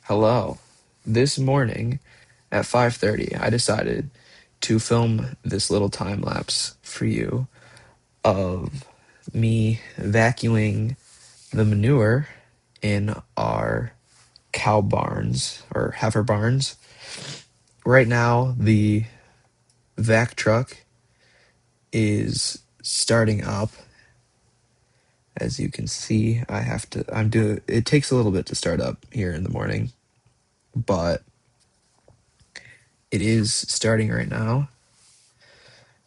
Hello. This morning at 5:30, I decided to film this little time lapse for you of me vacuuming the manure in our cow barns or heifer barns. Right now, the vac truck is starting up. As you can see, it takes a little bit to start up here in the morning, but it is starting right now.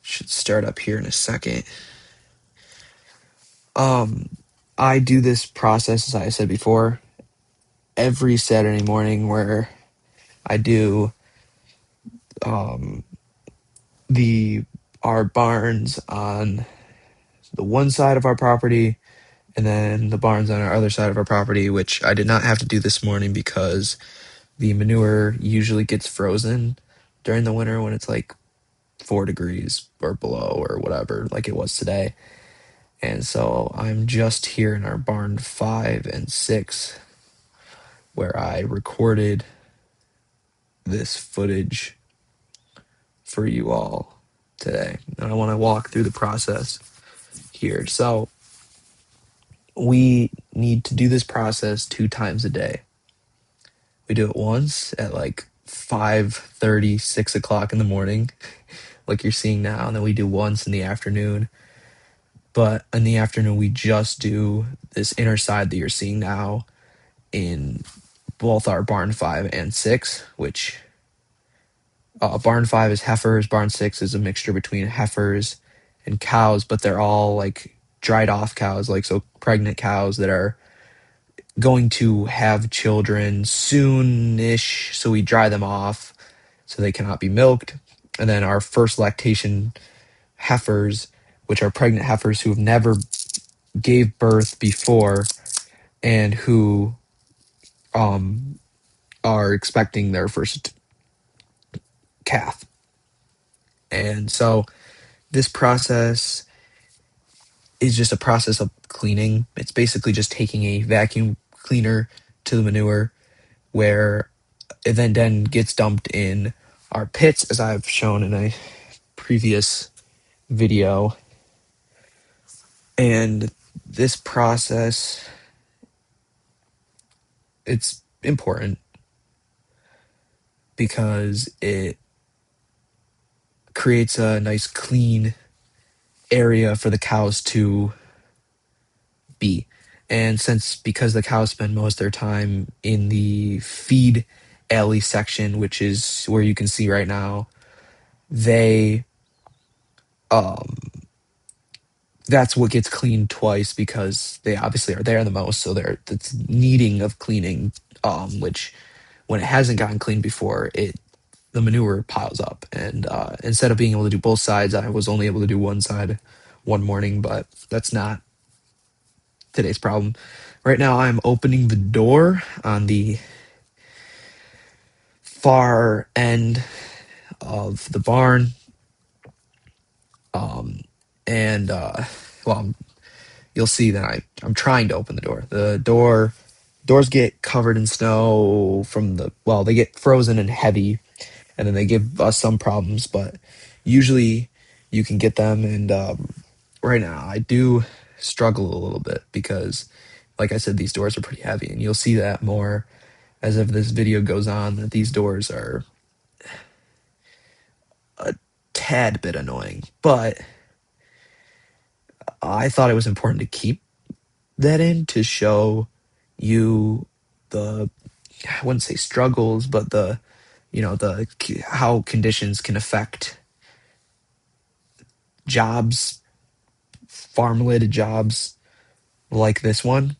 Should start up here in a second. Um, I do this process, as I said before, every Saturday morning where I do um, the our barns on the one side of our property and then the barns on our other side of our property, which I did not have to do this morning because the manure usually gets frozen during the winter when it's like 4 degrees or below or whatever, like it was today. And so I'm just here in our barn 5 and 6 where I recorded this footage for you all today. And I want to walk through the process here. So we need to do this process 2 times a day. We do it once at like 5:30, 6 o'clock in the morning, like you're seeing now, and then we do once in the afternoon. But in the afternoon, we just do this inner side that you're seeing now in both our barn 5 and 6, which barn 5 is heifers, barn 6 is a mixture between heifers and cows, but they're all like dried off cows, like so pregnant cows that are going to have children soon-ish, so we dry them off so they cannot be milked. And then our first lactation heifers, which are pregnant heifers who have never gave birth before and who um are expecting their first calf. And so this process is just a process of cleaning. It's basically just taking a vacuum cleaner to the manure where it then gets dumped in our pits, as I've shown in a previous video. And this process, it's important because it creates a nice clean area for the cows to be. And because the cows spend most of their time in the feed alley section, which is where you can see right now, they um that's what gets cleaned twice because they obviously are there the most, so it's needing of cleaning, which when it hasn't gotten cleaned before, the manure piles up. And instead of being able to do both sides, I was only able to do one side one morning, but that's not today's problem. Right now, I'm opening the door on the far end of the barn. And well, you'll see that I'm trying to open the door. Doors get covered in snow they get frozen and heavy, and then they give us some problems, but usually you can get them. And right now, I do struggle a little bit because, like I said, these doors are pretty heavy, and you'll see that more as if this video goes on, that these doors are a tad bit annoying. But I thought it was important to keep that in to show you the, I wouldn't say struggles, but the how conditions can affect jobs, farm related jobs like this one,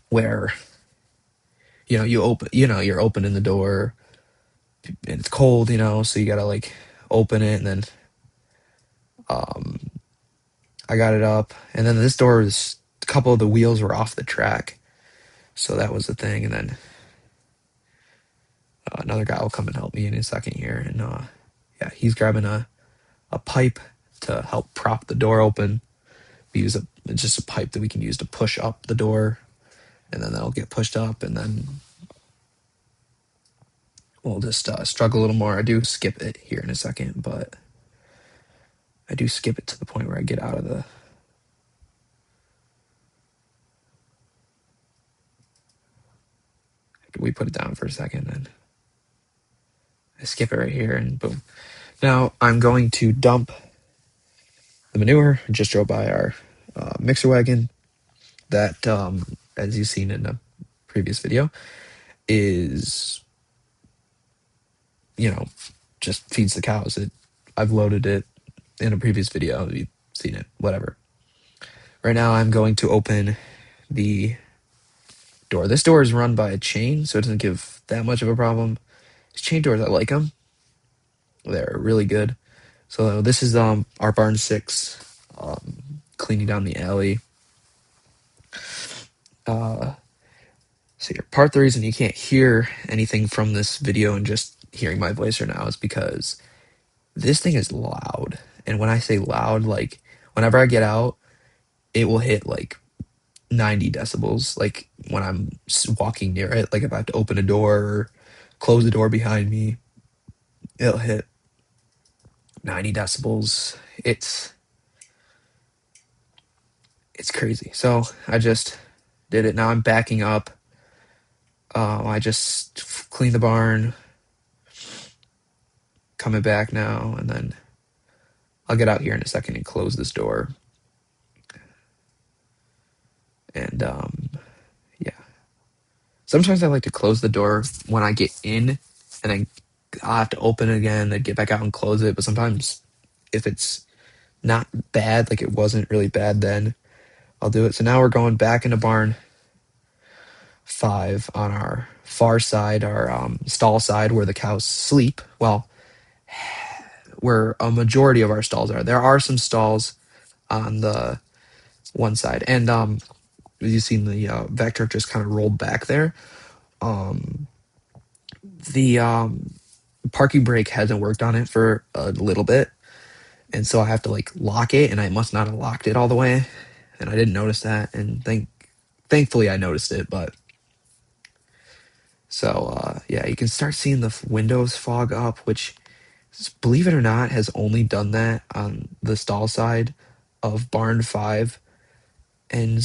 where you're opening the door and it's cold, so you gotta like open it. And then I got it up, and then this door was, a couple of the wheels were off the track, so that was the thing. And then another guy will come and help me in a second here, and yeah, he's grabbing a pipe to help prop the door open. It's just a pipe that we can use to push up the door, and then that'll get pushed up, and then we'll just struggle a little more. I do skip it here in a second, but I do skip it to the point where I get out of the. We put it down for a second, then I skip it right here, and boom. Now I'm going to dump the manure. I just drove by our mixer wagon that, as you've seen in a previous video, is, just feeds the cows. I've loaded it in a previous video. You've seen it, whatever. Right now I'm going to open the door. This door is run by a chain, so it doesn't give that much of a problem. These chain doors, I like them. They're really good. So this is our barn 6, cleaning down the alley. So part of the reason you can't hear anything from this video and just hearing my voice right now is because this thing is loud. And when I say loud, like whenever I get out, it will hit like 90 decibels. Like when I'm walking near it, like if I have to open a door or close the door behind me, it'll hit 90 decibels. It's crazy. So I just did it. Now I'm backing up. I just cleaned the barn, coming back now, and then I'll get out here in a second and close this door. And yeah. Sometimes I like to close the door when I get in, and then I'll have to open it again, then get back out and close it. But sometimes if it's not bad, like it wasn't really bad then, I'll do it. So now we're going back into barn 5 on our far side, our stall side where the cows sleep. Well, where a majority of our stalls are. There are some stalls on the one side, and as you've seen, the vector just kind of rolled back there. The parking brake hasn't worked on it for a little bit, and so I have to like lock it, and I must not have locked it all the way, and I didn't notice that, and thankfully I noticed it. But so yeah, you can start seeing the windows fog up, which, believe it or not, has only done that on the stall side of barn 5, and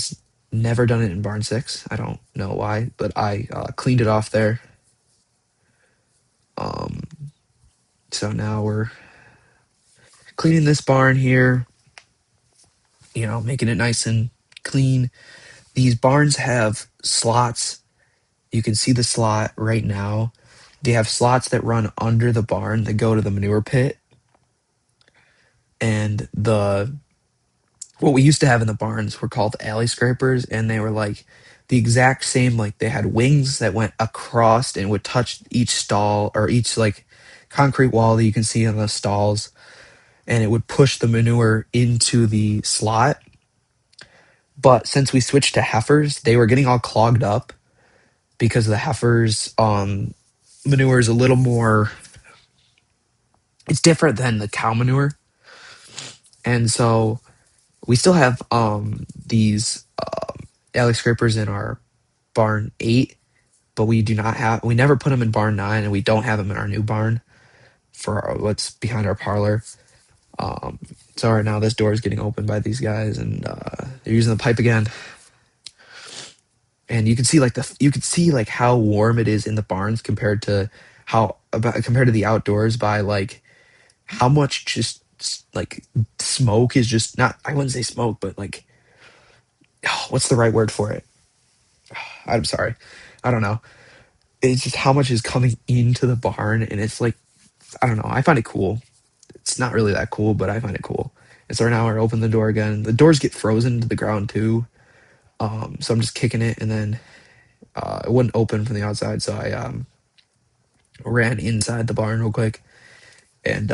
never done it in barn 6. I don't know why, but I cleaned it off there. So now we're cleaning this barn here, making it nice and clean. These barns have slots. You can see the slot right now. They have slots that run under the barn that go to the manure pit. And what we used to have in the barns were called alley scrapers, and they were like the exact same, like they had wings that went across and would touch each stall or each like concrete wall that you can see in the stalls, and it would push the manure into the slot. But since we switched to heifers, they were getting all clogged up because the heifers manure is a little more, it's different than the cow manure. And so we still have these alley scrapers in our barn 8, but we never put them in barn 9, and we don't have them in our new barn for what's behind our parlor. So right now this door is getting opened by these guys, and they're using the pipe again. And you can see like how warm it is in the barns compared to the outdoors, by like how much just like smoke is just not, I wouldn't say smoke, but like, what's the right word for it? I'm sorry. I don't know. It's just how much is coming into the barn, and it's like, I don't know. I find it cool. It's not really that cool, but I find it cool. And so right now we're opening the door again. The doors get frozen to the ground too. So I'm just kicking it, and then it wouldn't open from the outside, so I ran inside the barn real quick, and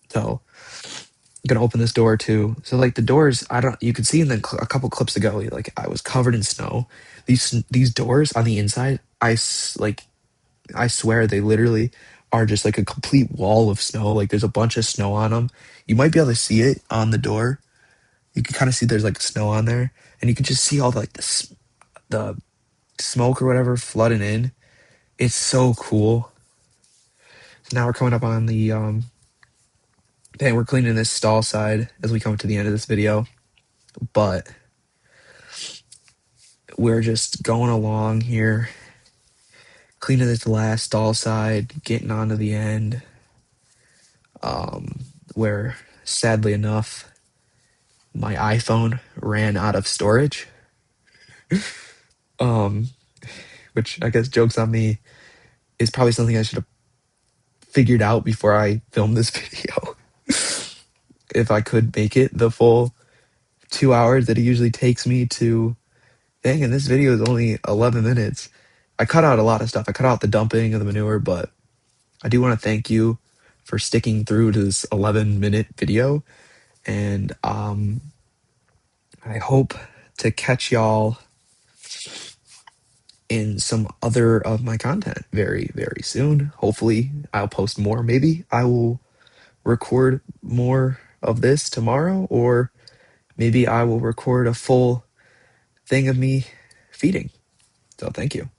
so I'm gonna open this door too. So like the doors, you could see in a couple clips ago, like I was covered in snow. These doors on the inside, I swear they literally are just like a complete wall of snow. Like there's a bunch of snow on them. You might be able to see it on the door. You can kind of see there's like snow on there, and you can just see all the smoke or whatever flooding in. It's so cool. Now we're coming up on the and we're cleaning this stall side as we come to the end of this video, but we're just going along here, cleaning this last stall side, getting on to the end, where sadly enough, my iPhone ran out of storage. Which I guess jokes on me is probably something I should have figured out before I filmed this video. If I could make it the full 2 hours that it usually takes me to, dang, and this video is only 11 minutes. I cut out a lot of stuff. I cut out the dumping of the manure, but I do want to thank you for sticking through to this 11-minute video. And I hope to catch y'all in some other of my content very, very soon. Hopefully, I'll post more. Maybe I will record more of this tomorrow, or maybe I will record a full thing of me feeding. So, thank you.